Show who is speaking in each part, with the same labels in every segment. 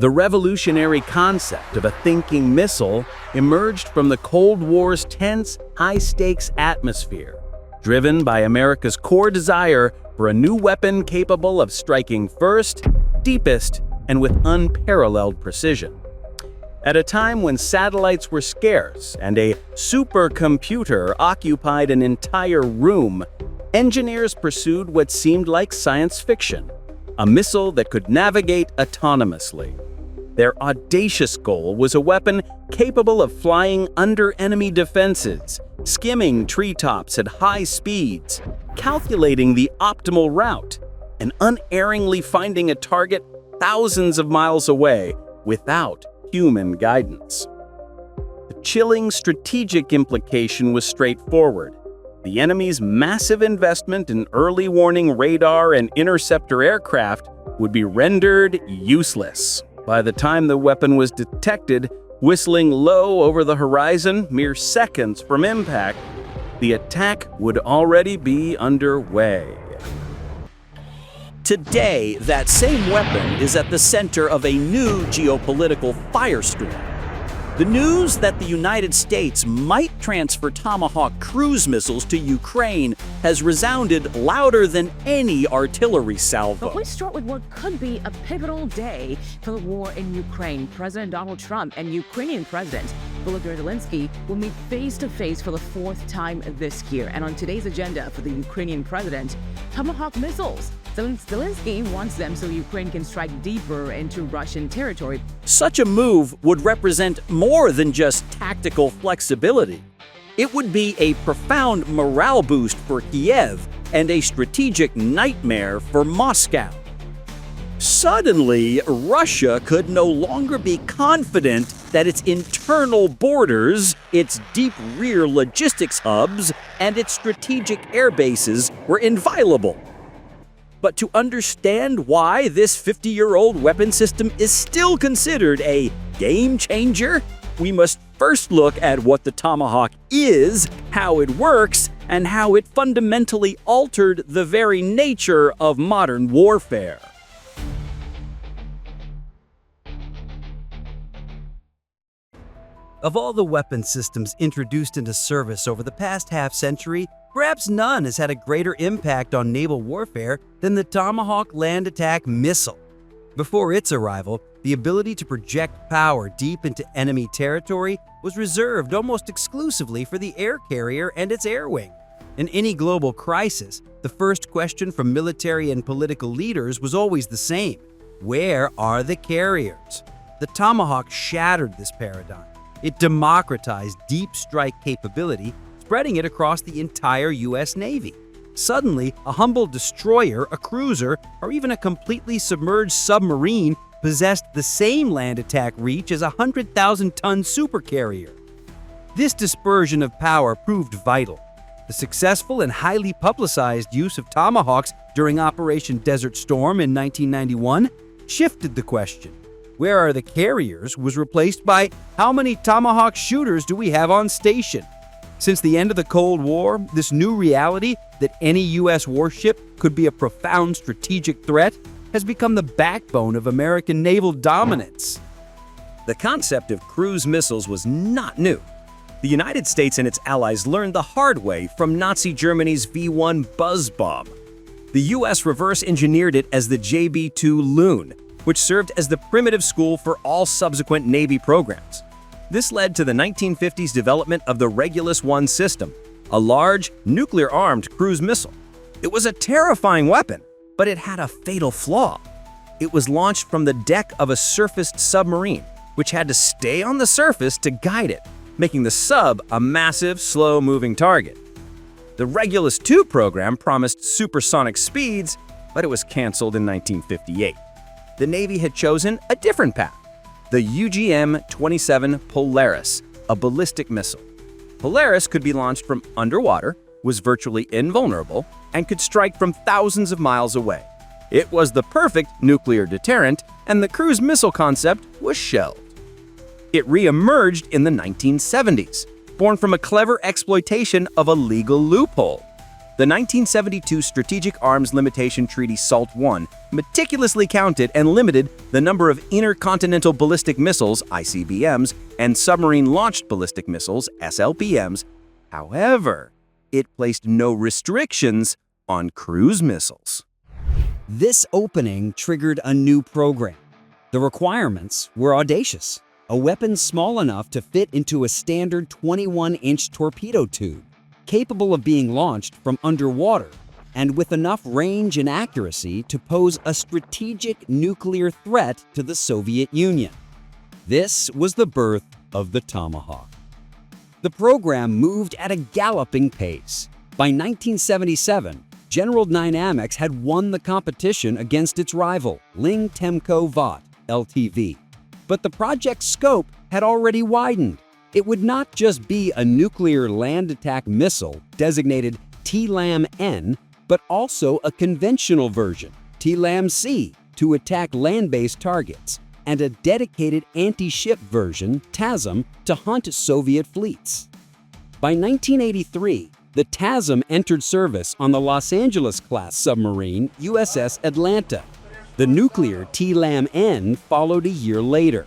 Speaker 1: The revolutionary concept of a thinking missile emerged from the Cold War's tense, high-stakes atmosphere, driven by America's core desire for a new weapon capable of striking first, deepest, and with unparalleled precision. At a time when satellites were scarce and a supercomputer occupied an entire room, engineers pursued what seemed like science fiction, a missile that could navigate autonomously. Their audacious goal was a weapon capable of flying under enemy defenses, skimming treetops at high speeds, calculating the optimal route, and unerringly finding a target thousands of miles away without human guidance. The chilling strategic implication was straightforward. The enemy's massive investment in early warning radar and interceptor aircraft would be rendered useless. By the time the weapon was detected, whistling low over the horizon, mere seconds from impact, the attack would already be underway.
Speaker 2: Today, that same weapon is at the center of a new geopolitical firestorm. The news that the United States might transfer Tomahawk cruise missiles to Ukraine has resounded louder than any artillery salvo.
Speaker 3: But we start with what could be a pivotal day for the war in Ukraine. President Donald Trump and Ukrainian President Volodymyr Zelensky will meet face-to-face for the fourth time this year. And on today's agenda for the Ukrainian president, Tomahawk missiles. Zelensky wants them so Ukraine can strike deeper into Russian territory.
Speaker 2: Such a move would represent more than just tactical flexibility. It would be a profound morale boost for Kiev and a strategic nightmare for Moscow. Suddenly, Russia could no longer be confident that its internal borders, its deep rear logistics hubs, and its strategic airbases were inviolable. But to understand why this 50-year-old weapon system is still considered a game changer, we must first look at what the Tomahawk is, how it works, and how it fundamentally altered the very nature of modern warfare.
Speaker 4: Of all the weapon systems introduced into service over the past half-century, perhaps none has had a greater impact on naval warfare than the Tomahawk land attack missile. Before its arrival, the ability to project power deep into enemy territory was reserved almost exclusively for the air carrier and its air wing. In any global crisis, the first question from military and political leaders was always the same: where are the carriers? The Tomahawk shattered this paradigm. It democratized deep strike capability, spreading it across the entire U.S. Navy. Suddenly, a humble destroyer, a cruiser, or even a completely submerged submarine possessed the same land attack reach as a 100,000-ton supercarrier. This dispersion of power proved vital. The successful and highly publicized use of Tomahawks during Operation Desert Storm in 1991 shifted the question. Where are the carriers was replaced by how many Tomahawk shooters do we have on station? Since the end of the Cold War, this new reality that any U.S. warship could be a profound strategic threat has become the backbone of American naval dominance.
Speaker 2: The concept of cruise missiles was not new. The United States and its allies learned the hard way from Nazi Germany's V-1 buzz bomb. The U.S. reverse-engineered it as the JB-2 Loon, which served as the primitive school for all subsequent Navy programs. This led to the 1950s development of the Regulus-1 system, a large, nuclear-armed cruise missile. It was a terrifying weapon, but it had a fatal flaw. It was launched from the deck of a surfaced submarine, which had to stay on the surface to guide it, making the sub a massive, slow-moving target. The Regulus-2 program promised supersonic speeds, but it was canceled in 1958. The Navy had chosen a different path, the UGM-27 Polaris, a ballistic missile. Polaris could be launched from underwater, was virtually invulnerable, and could strike from thousands of miles away. It was the perfect nuclear deterrent, and the cruise missile concept was shelved. It re-emerged in the 1970s, born from a clever exploitation of a legal loophole. The 1972 Strategic Arms Limitation Treaty SALT I meticulously counted and limited the number of intercontinental ballistic missiles (ICBMs) and submarine-launched ballistic missiles (SLBMs). However, it placed no restrictions on cruise missiles.
Speaker 4: This opening triggered a new program. The requirements were audacious. A weapon small enough to fit into a standard 21-inch torpedo tube, capable of being launched from underwater, and with enough range and accuracy to pose a strategic nuclear threat to the Soviet Union. This was the birth of the Tomahawk. The program moved at a galloping pace. By 1977, General Dynamics had won the competition against its rival, Ling Temco Vought, LTV. But the project's scope had already widened. It would not just be a nuclear land attack missile designated TLAM-N, but also a conventional version, TLAM-C, to attack land-based targets, and a dedicated anti-ship version, TASM, to hunt Soviet fleets. By 1983, the TASM entered service on the Los Angeles-class submarine USS Atlanta. The nuclear TLAM-N followed a year later.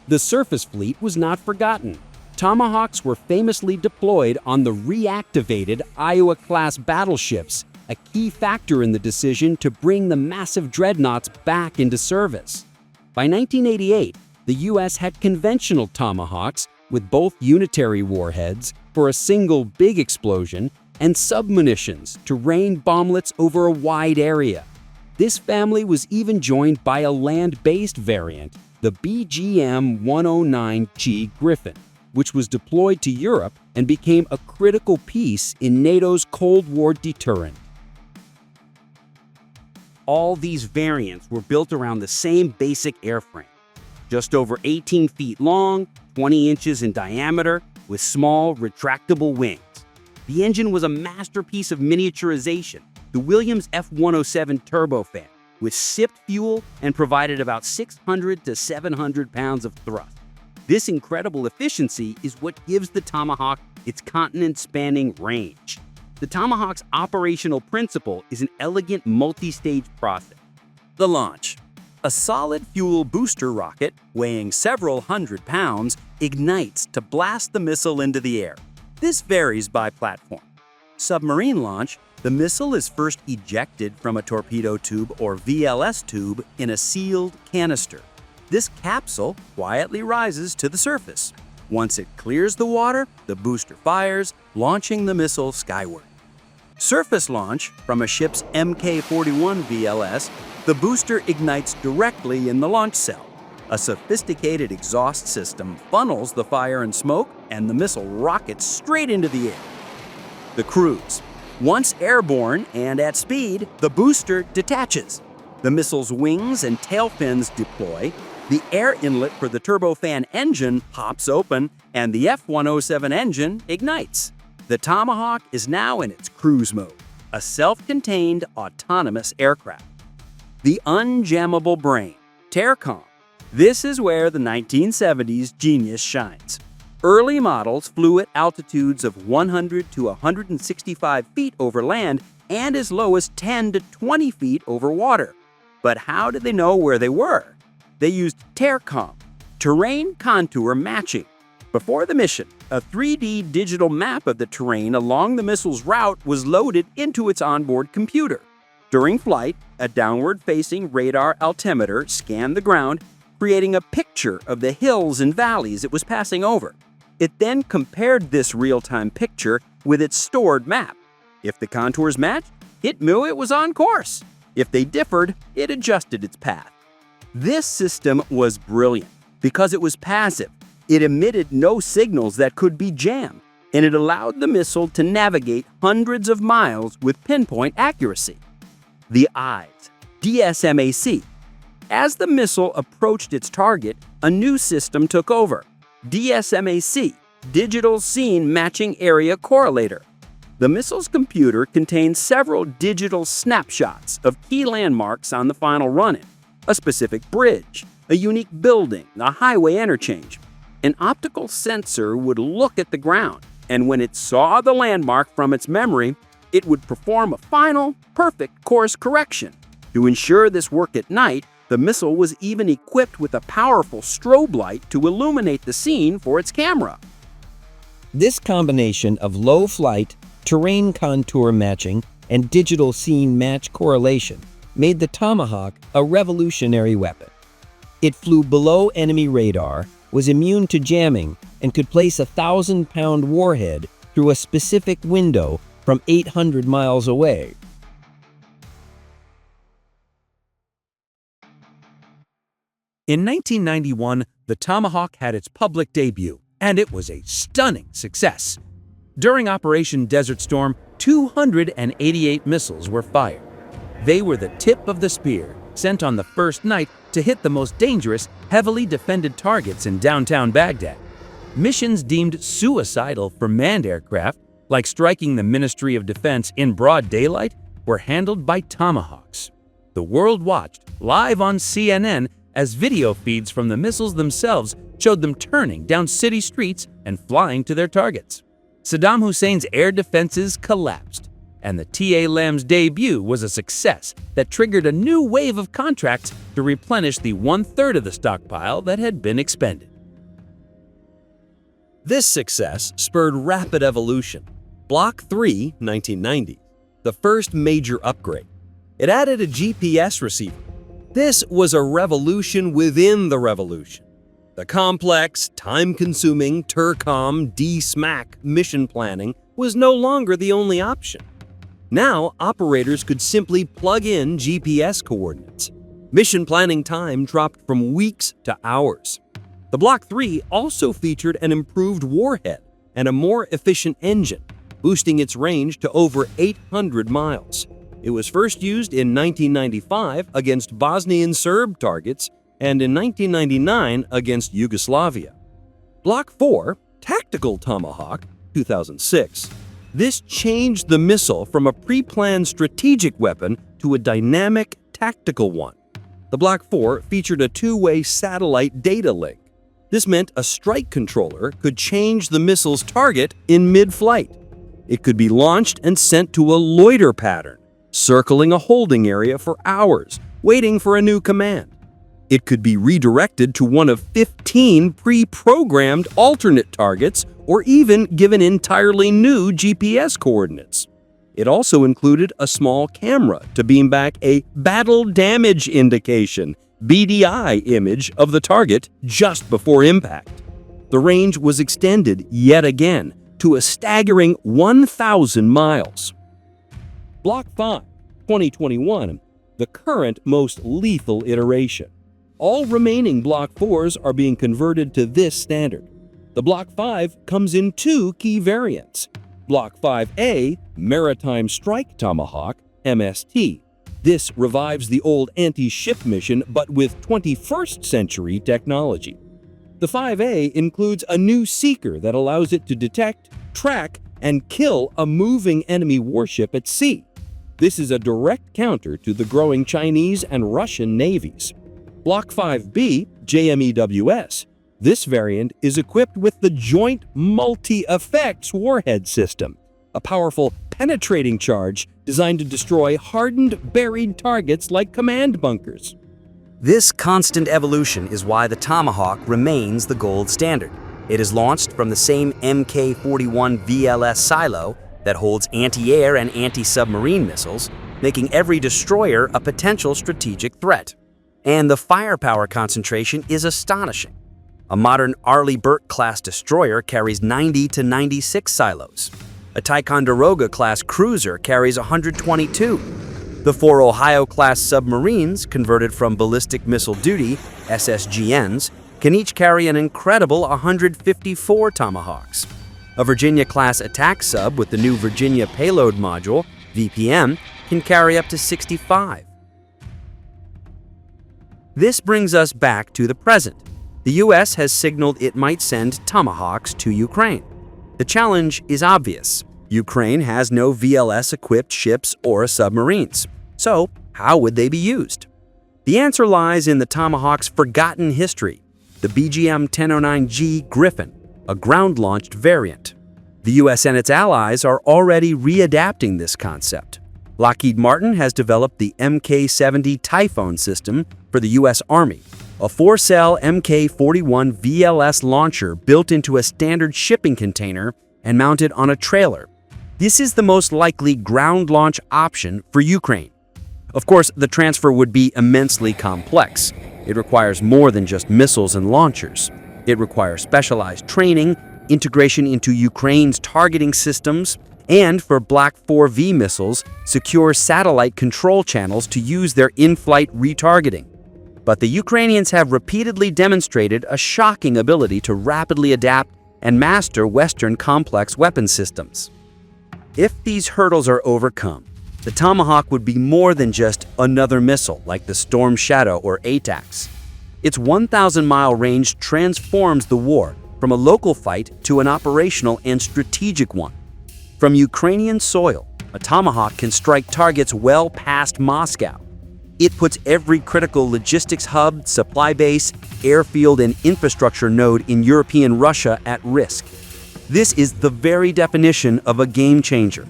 Speaker 4: The surface fleet was not forgotten. Tomahawks were famously deployed on the reactivated Iowa-class battleships, a key factor in the decision to bring the massive dreadnoughts back into service. By 1988, the U.S. had conventional Tomahawks with both unitary warheads for a single big explosion and submunitions to rain bomblets over a wide area. This family was even joined by a land-based variant, the BGM-109G Griffin, which was deployed to Europe and became a critical piece in NATO's Cold War deterrent. All these variants were built around the same basic airframe, just over 18 feet long, 20 inches in diameter, with small, retractable wings. The engine was a masterpiece of miniaturization, the Williams F-107 turbofan, with sipped fuel and provided about 600 to 700 pounds of thrust. This incredible efficiency is what gives the Tomahawk its continent-spanning range. The Tomahawk's operational principle is an elegant multi-stage process.
Speaker 2: The launch. A solid fuel booster rocket, weighing several hundred pounds, ignites to blast the missile into the air. This varies by platform. Submarine launch. The missile is first ejected from a torpedo tube or VLS tube in a sealed canister. This capsule quietly rises to the surface. Once it clears the water, the booster fires, launching the missile skyward. Surface launch from a ship's Mk-41 VLS, the booster ignites directly in the launch cell. A sophisticated exhaust system funnels the fire and smoke, and the missile rockets straight into the air. The cruise. Once airborne and at speed, the booster detaches. The missile's wings and tail fins deploy, the air inlet for the turbofan engine pops open, and the F-107 engine ignites. The Tomahawk is now in its cruise mode, a self-contained autonomous aircraft. The unjammable brain, TERCOM. This is where the 1970s genius shines. Early models flew at altitudes of 100 to 165 feet over land and as low as 10 to 20 feet over water. But how did they know where they were? They used TERCOM, terrain contour matching. Before the mission, a 3D digital map of the terrain along the missile's route was loaded into its onboard computer. During flight, a downward-facing radar altimeter scanned the ground, creating a picture of the hills and valleys it was passing over. It then compared this real-time picture with its stored map. If the contours matched, it knew it was on course. If they differed, it adjusted its path. This system was brilliant because it was passive. It emitted no signals that could be jammed, and it allowed the missile to navigate hundreds of miles with pinpoint accuracy. The eyes, DSMAC. As the missile approached its target, a new system took over. DSMAC, Digital Scene Matching Area Correlator. The missile's computer contains several digital snapshots of key landmarks on the final run-in. A specific bridge, a unique building, a highway interchange. An optical sensor would look at the ground, and when it saw the landmark from its memory,
Speaker 1: It would perform a final, perfect course correction. To ensure this worked at night, the missile was even equipped with a powerful strobe light to illuminate the scene for its camera.
Speaker 2: This combination of low flight, terrain contour matching, and digital scene match correlation made the Tomahawk a revolutionary weapon. It flew below enemy radar, was immune to jamming, and could place a 1,000-pound warhead through a specific window from 800 miles away. In 1991, the Tomahawk had its public debut, and it was a stunning success. During Operation Desert Storm, 288 missiles were fired. They were the tip of the spear, sent on the first night to hit the most dangerous, heavily defended targets in downtown Baghdad. Missions deemed suicidal for manned aircraft, like striking the Ministry of Defense in broad daylight, were handled by Tomahawks. The world watched, live on CNN, as video feeds from the missiles themselves showed them turning down city streets and flying to their targets. Saddam Hussein's air defenses collapsed, and the TA-LAM's debut was a success that triggered a new wave of contracts to replenish the one-third of the stockpile that had been expended. This success spurred rapid evolution. Block 3, 1990, the first major upgrade. It added a GPS receiver. This was a revolution within the revolution. The complex, time-consuming TERCOM DSMAC mission planning was no longer the only option. Now, operators could simply plug in GPS coordinates. Mission planning time dropped from weeks to hours. The Block 3 also featured an improved warhead and a more efficient engine, boosting its range to over 800 miles. It was first used in 1995 against Bosnian Serb targets and in 1999 against Yugoslavia. Block 4, Tactical Tomahawk, 2006. This changed the missile from a pre-planned strategic weapon to a dynamic tactical one. The Block 4 featured a two-way satellite data link. This meant a strike controller could change the missile's target in mid-flight. It could be launched and sent to a loiter pattern, circling a holding area for hours, waiting for a new command. It could be redirected to one of 15 pre-programmed alternate targets or even given entirely new GPS coordinates. It also included a small camera to beam back a battle damage indication (BDI) image of the target just before impact. The range was extended yet again to a staggering 1,000 miles. Block 5, 2021, the current most lethal iteration. All remaining Block 4s are being converted to this standard. The Block 5 comes in two key variants. Block 5A, Maritime Strike Tomahawk, MST. This revives the old anti-ship mission but with 21st century technology. The 5A includes a new seeker that allows it to detect, track, and kill a moving enemy warship at sea. This is a direct counter to the growing Chinese and Russian navies. Block 5B, JMEWS. This variant is equipped with the Joint Multi-Effects Warhead System, a powerful penetrating charge designed to destroy hardened, buried targets like command bunkers.
Speaker 4: This constant evolution is why the Tomahawk remains the gold standard. It is launched from the same Mk-41 VLS silo that holds anti-air and anti-submarine missiles, making every destroyer a potential strategic threat. And the firepower concentration is astonishing. A modern Arleigh Burke-class destroyer carries 90 to 96 silos. A Ticonderoga-class cruiser carries 122. The 4 Ohio-class submarines, converted from ballistic missile duty, SSGNs, can each carry an incredible 154 Tomahawks. A Virginia-class attack sub with the new Virginia Payload Module, VPM, can carry up to 65. This brings us back to the present. The U.S. has signaled it might send Tomahawks to Ukraine. The challenge is obvious. Ukraine has no VLS-equipped ships or submarines. So, how would they be used? The answer lies in the Tomahawk's forgotten history, the BGM-1009G Griffin, a ground-launched variant.
Speaker 2: The US and its allies are already readapting this concept. Lockheed Martin has developed the Mk-70 Typhoon system for the US Army, a 4-cell Mk-41 VLS launcher built into a standard shipping container and mounted on a trailer. This is the most likely ground launch option for Ukraine. Of course, the transfer would be immensely complex. It requires more than just missiles and launchers. It requires specialized training, integration into Ukraine's targeting systems, and for Black 4V missiles, secure satellite control channels to use their in-flight retargeting. But the Ukrainians have repeatedly demonstrated a shocking ability to rapidly adapt and master Western complex weapon systems. If these hurdles are overcome, the Tomahawk would be more than just another missile like the Storm Shadow or ATACMS. Its 1,000-mile range transforms the war from a local fight to an operational and strategic one. From Ukrainian soil, a Tomahawk can strike targets well past Moscow. It puts every critical logistics hub, supply base, airfield, and infrastructure node in European Russia at risk. This is the very definition of a game changer.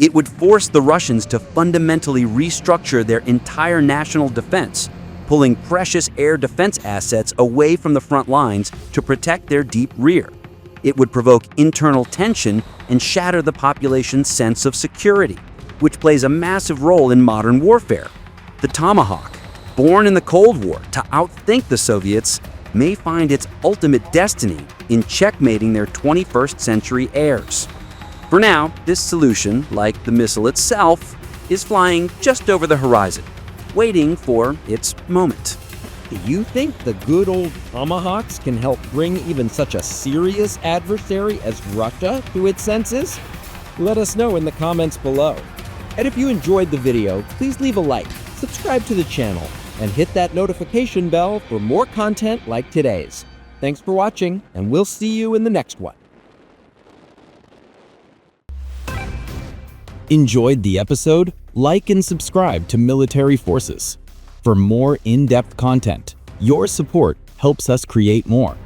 Speaker 2: It would force the Russians to fundamentally restructure their entire national defense, pulling precious air defense assets away from the front lines to protect their deep rear. It would provoke internal tension and shatter the population's sense of security, which plays a massive role in modern warfare. The Tomahawk, born in the Cold War to outthink the Soviets, may find its ultimate destiny in checkmating their 21st century heirs. For now, this solution, like the missile itself, is flying just over the horizon, waiting for its moment.
Speaker 5: Do you think the good old Tomahawks can help bring even such a serious adversary as Russia to its senses? Let us know in the comments below. And if you enjoyed the video, please leave a like, subscribe to the channel, and hit that notification bell for more content like today's. Thanks for watching, and we'll see you in the next one. Enjoyed the episode? Like and subscribe to Military Forces. For more in-depth content, your support helps us create more.